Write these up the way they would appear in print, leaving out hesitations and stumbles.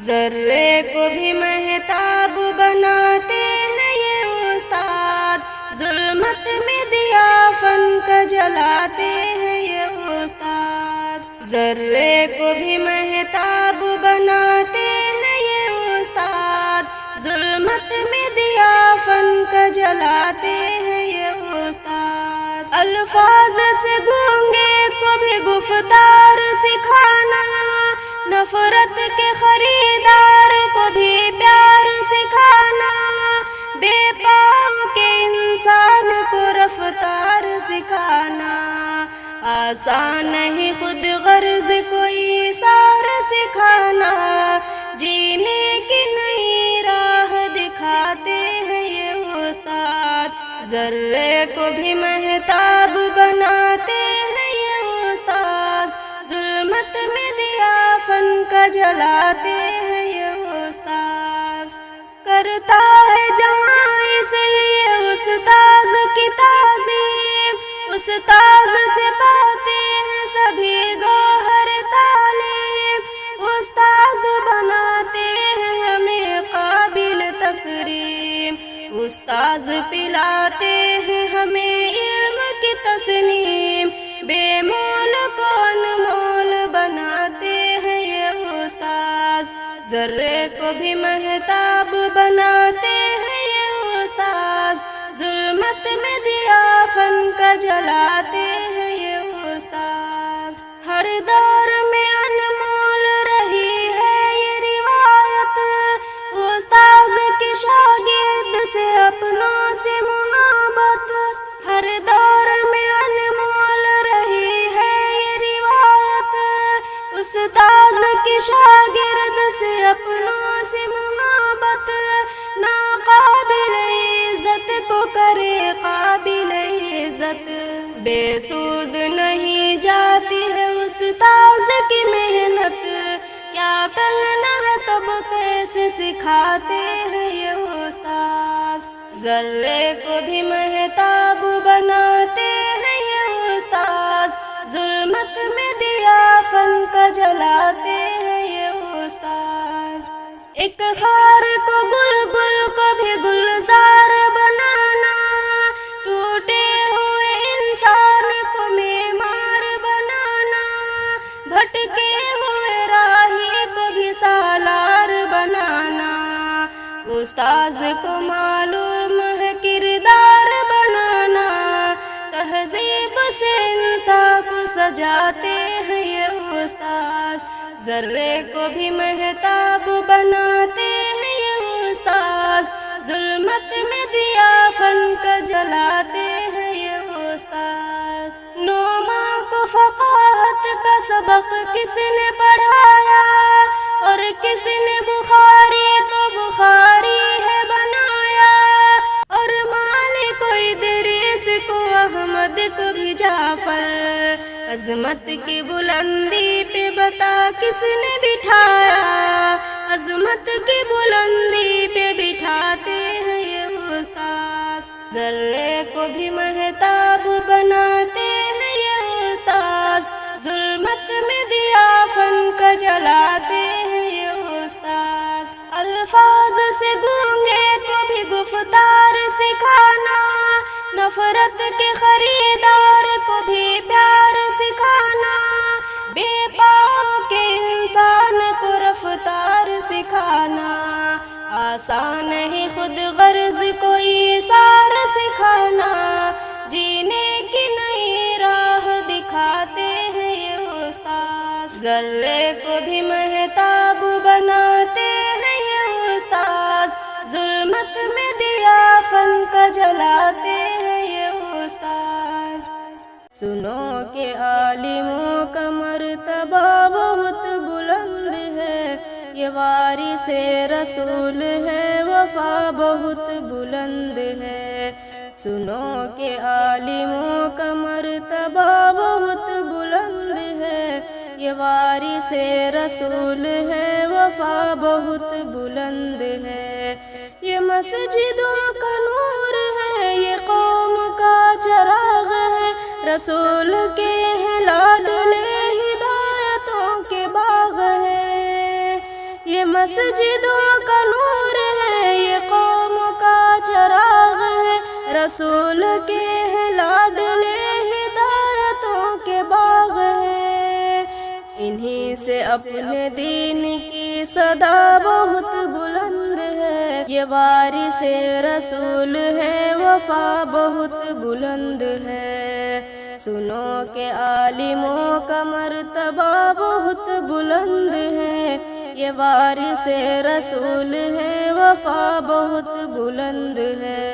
ذرے کو بھی مہتاب بناتے ہیں یہ استاد، ظلمت میں دیا فن کا جلاتے ہیں یہ استاد۔ ذرے کو بھی مہتاب بناتے ہیں یہ استاد، ظلمت میں دیا فن کا جلاتے ہیں یہ استاد۔ الفاظ سے گونگے کو بھی گفتار سکھانا، نفرت کے خریدار کو بھی پیار سکھانا، بے پاؤں کے انسان کو رفتار سکھانا، آسان نہیں خود غرض کوئی سار سکھانا، جینے کی نئی راہ دکھاتے ہیں یہ استاد۔ ذرے کو بھی مہتاب بناتے ہیں یہ استاد، ظلمت میں دیا فن کا جلاتے ہیں یہ استاد۔ کرتا ہے جہاں اس لیے استاذ کی تعظیم، استاذ سے پاتے ہیں سبھی گوہر تعلیم، استاذ بناتے ہیں ہمیں قابل تکریم، استاذ پلاتے ہیں ہمیں علم کی تسنیم، بے مول کو انمول بناتے ہیں یہ استاذ۔ ذرے کو بھی مہتاب بناتے ہیں یہ استاذ، ظلمت میں دیا فن کا جلاتے ہیں یہ استاذ۔ ہر دور میں انمول رہی ہے یہ روایت، استاذ کے شاگرد سے اپنوں سے محبت، ہر دور میں انمول رہی ہے یہ روایت، استاذ کے شاگرد سے اپنوں سے محبت، ناقابل عزت کو کرے قابل عزت، بے سود نہیں جاتی ہے استاذ کی محنت، کیا کہنا ہے تب کیسے سکھاتے ہیں یہ استاذ۔ ذرے کو بھی مہتاب بناتے ہیں یہ استاذ، ظلمت میں دیا فن کا جلاتے ہیں یہ استاذ۔ ایک خار کو گل کو بھی گلزار بنانا، ٹوٹے ہوئے انسان کو معمار بنانا، بھٹکے ہوئے راہی کو بھی سالار بنانا، استاذ کو معلوم ہے کردار بنانا، تہذیب سے انسان کو سجاتے ہیں یہ استاذ۔ ذرے کو بھی مہتاب بناتے ہیں یہ استاذ، ظلمت میں دیا فن کا جلاتے ہیں یہ استاذ۔ 9 ماہ کو فقاہت کا سبق کس نے پڑھایا، اور کس نے بخاری کو بخاری ہے بنایا، اور مالک کو ادریس کو احمد کو بھی جعفر، عظمت کی بلندی پہ بتا کس نے بٹھایا، عظمت کی بلندی پہ بٹھاتے ہیں یہ استاذ۔ ذرے کو بھی مہتاب بناتے ہیں یہ استاذ، ظلمت میں دیا فن کا جلاتے ہیں یہ استاذ۔ الفاظ سے گونگے کو بھی گفتار سکھانا، نفرت کے خریدار کو بھی پیار سکھانا، بے پاؤں کے انسان کو رفتار سکھانا، آسان نہیں خود غرض کوئی سار سکھانا، جینے کی نئی راہ دکھاتے ہیں یہ استاذ۔ ذرے کو بھی مہتاب بناتے ہیں یہ استاذ، ظلمت میں دیا فن کا جلاتے ہیں یہ استاذ۔ سنو کہ عالموں کا مرتبہ بہت بلند ہے، یہ وارث رسول ہے، وفا بہت بلند ہے۔ سنو کہ عالموں کا مرتبہ بہت بلند ہے، یہ وارث رسول ہے، وفا بہت بلند ہے۔ یہ مسجدوں کا نور ہے، یہ قوم کا چراغ ہے، رسول کے ہیں لاڈلے ہدایتوں کے باغ ہے۔ یہ مسجدوں کا نور ہے، یہ قوم کا چراغ ہے، رسول کے ہیں لاڈلے، ہدایتوں کے باغ ہے، انہی سے اپنے دین کی صدا بہت بلند ہے، یہ وارث رسول ہے، وفا بہت بلند ہے، سنو کہ عالموں کا مرتبہ بہت بلند ہے، یہ وارث رسول ہے، وفا بہت بلند ہے،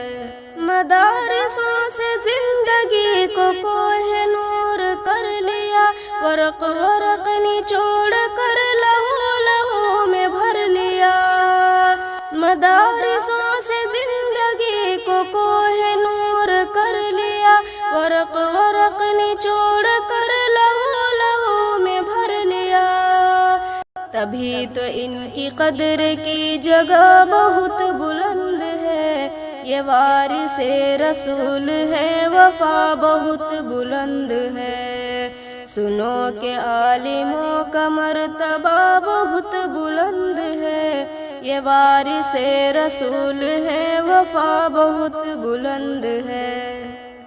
مدارسوں سے زندگی کو کوہ نور کر لیا، ورق ورق نچوڑ کر لہو لہو میں بھر لیا، مدارسوں سے زندگی کو کوہ نور کر لیا، ورق ورق نچوڑ کر لہو لہو میں بھر لیا، تبھی تو ان کی قدر کی جگہ بہت بلند ہے، یہ وارث رسول ہے، وفا بہت بلند ہے، سنو کہ عالموں کا مرتبہ بہت بلند ہے، یہ وارث رسول ہے، وفا بہت بلند ہے،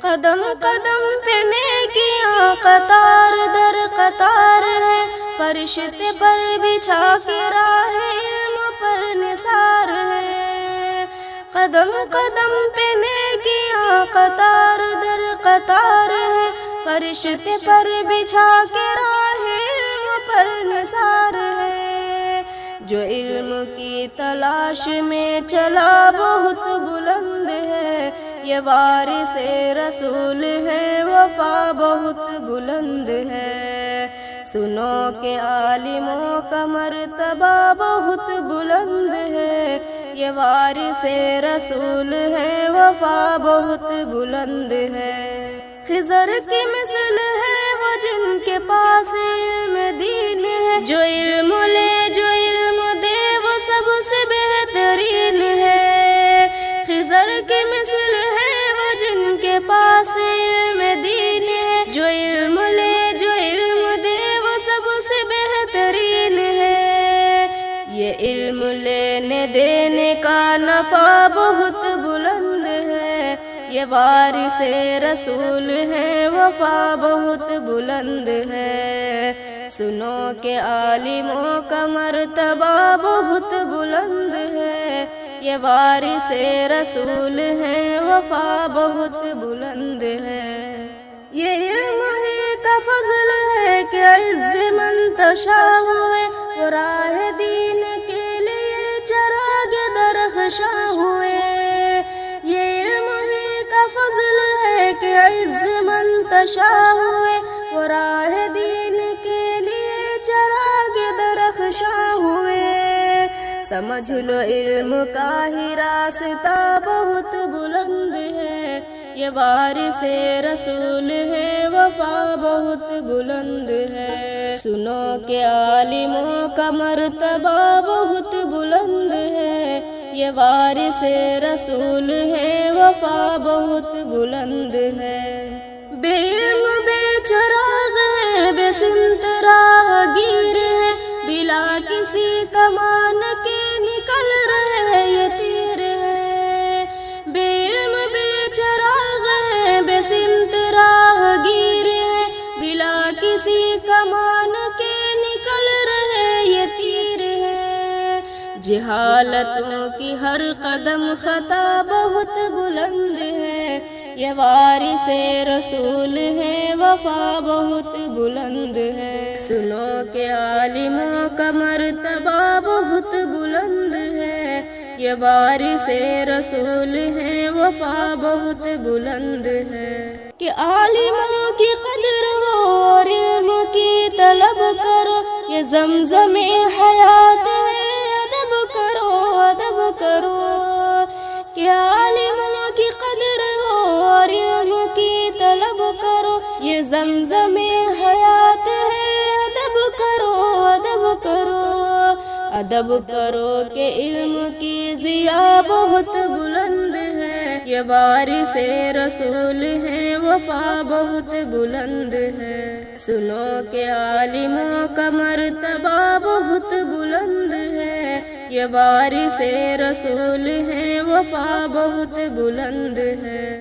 قدم قدم پہ نیکیاں قطار در قطار ہے، فرشتے پر بچھا کے راہ علم پر نثار ہے، قدم قدم پہ نیکیاں قطار در قطار ہے، فرشتے پر بچھا کے راہ علم پر نثار ہے، جو علم کی تلاش میں چلا بہت بلند ہے، یہ وارث رسول ہے، وفا بہت بلند ہے، سنو کہ عالموں کا مرتبہ بہت بلند ہے، یہ وارث رسول ہے، وفا بہت بلند ہے، خضر کی مثل ہے وہ جن کے پاس علم دین ہے، جو علم لے جو علم دے وہ سب سے بہترین ہے، خضر کی مثل ہے وہ جن کے پاس علم دین ہے، جو علم لے جو علم دے وہ سب سے بہترین ہے، یہ علم لینے دینے کا نفع بہت بلند ہے، یہ وارث رسول ہے، وفا بہت بلند ہے، سنو کہ عالموں کا مرتبہ بہت بلند ہے، یہ وارث رسول ہے، وفا بہت بلند ہے، یہ علم ہی کا فضل ہے کہ عز منتشا ہوئے، وہ راہ دین کے لیے چراغ درخشاں ہوئے، یہ علم ہی کا فضل ہے کہ عز منتشا ہوئے، وہ راہ دین کے لیے چراغ درخشاں ہوئے، سمجھ لو علم کا ہی راستہ بہت بلند ہے، یہ وارث رسول ہے، وفا بہت بلند ہے، سنو کہ عالموں کا مرتبہ بہت بلند ہے، یہ وارث رسول ہے، وفا بہت بلند ہے، بے علم بے چراغ ہے، بے سمت راہ گیر ہے، بلا کسی کمان کے نکل رہے یہ تیر ہے، بے علم بے چراغ ہے، بے سمت راہ گیر ہے، بلا کسی کمان کے نکل رہے یہ تیر ہے، جہالتوں کی ہر قدم خطا بہت بلند ہے، یہ وارث رسول ہے، وفا بہت بلند ہے، سنو کہ عالموں کا مرتبہ بہت بلند ہے، یہ وارث رسول ہے، وفا بہت بلند ہے، کہ عالموں کی قدر ہو اور علم کی طلب کرو، یہ زمزم حیات ہے، ادب کرو ادب کرو، کہ عالموں کی قدر ہو اور علم کی طلب کرو، یہ زمزم حیات ہے، ادب کرو ادب کرو، ادب کرو کہ علم کی ضیاء بہت بلند ہے، یہ وارث رسول ہے، وفا بہت بلند ہے، سنو کہ عالموں کا مرتبہ بہت بلند ہے، یہ وارث رسول ہیں، وفا بہت بلند ہے۔